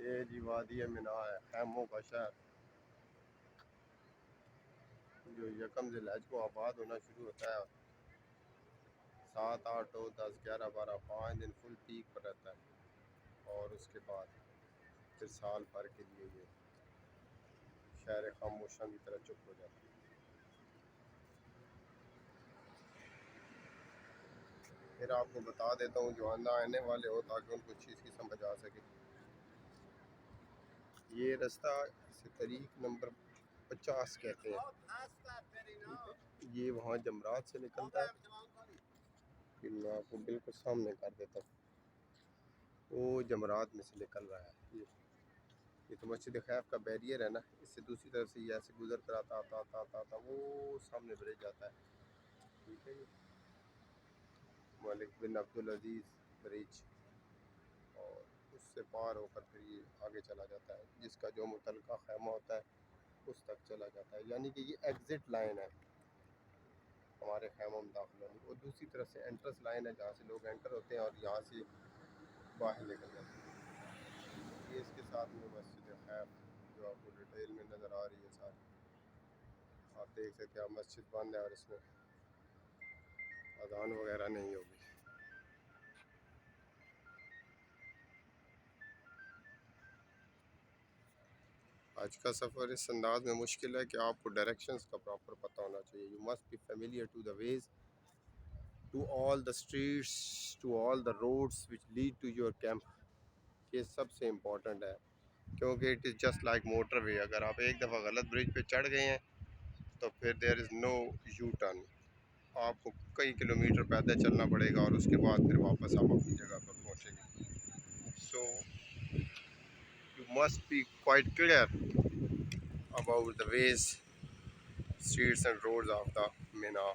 یہ جی وادی منا ہے، خیموں کا شہر جو یکم ذی الحج کو آباد ہونا شروع ہوتا ہے، 7، 8، 9، 10، 11، 12، 5 دن فل پیک پر رہتا ہے، اور اس کے بعد پھر سال بھر کے لیے یہ شہر خاموشاں کی طرح چپ ہو جاتا ہے۔ پھر آپ کو بتا دیتا ہوں جو آنے والے ہو تاکہ ان کو چیز کی سمجھ آ سکے۔ یہ رستہ اسے طریق نمبر 50 کہتے ہیں، یہ وہاں جمرات سے نکلتا ہے، پھر میں آپ کو بالکل سامنے کر دیتا ہوں، وہ جمرات میں سے نکل رہا ہے۔ یہ تو مسجد خیف کا بیریئر ہے نا، اس سے دوسری طرف سے یہ ایسے گزر کر آتا وہ سامنے برج جاتا ہے، ٹھیک ہے جی، ملک بن عبدالعزیز برج، اور اس سے پار ہو کر پھر یہ آگے چلا جاتا ہے، جس کا جو متعلقہ خیمہ ہوتا ہے اس تک چلا جاتا ہے، یعنی کہ یہ ایگزٹ لائن ہے ہمارے خیموں میں داخل ہونے کی، اور دوسری طرف سے انٹرس لائن ہے جہاں سے لوگ انٹر ہوتے ہیں اور یہاں سے باہر نکل جاتے ہیں۔ یہ اس کے ساتھ میں مسجد خیف جو آپ کو ڈیٹیل میں نظر آ رہی ہے ساری، آپ دیکھ سکتے ہیں، مسجد بند ہے اور اس میں اذان وغیرہ نہیں ہوگی۔ آج کا سفر اس انداز میں مشکل ہے کہ آپ کو ڈائریکشنز کا پراپر پتہ ہونا چاہیے۔ You must be familiar to the ways, to all the streets, to all the roads which lead to your camp. یہ سب سے امپورٹنٹ ہے، کیونکہ it is just like motorway, اگر آپ ایک دفعہ غلط برج پہ چڑھ گئے ہیں تو پھر دیر از نو یو ٹرن، آپ کو کئی کلومیٹر پیدل چلنا پڑے گا، اور اس کے بعد پھر واپس آپ اپنی جگہ پر پہنچیں گے۔ So you must be quite clear about the ways, streets and roads of the Mina۔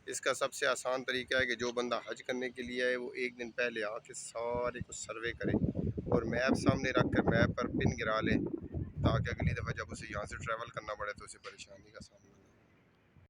اس کا سب سے آسان طریقہ ہے کہ جو بندہ حج کرنے کے لیے آئے وہ ایک دن پہلے آ کے سارے کو سروے کرے اور میپ سامنے رکھ کر میپ پر پن گرا لیں، تاکہ اگلی دفعہ جب اسے یہاں سے ٹریول کرنا پڑے تو اسے پریشانی کا سامنا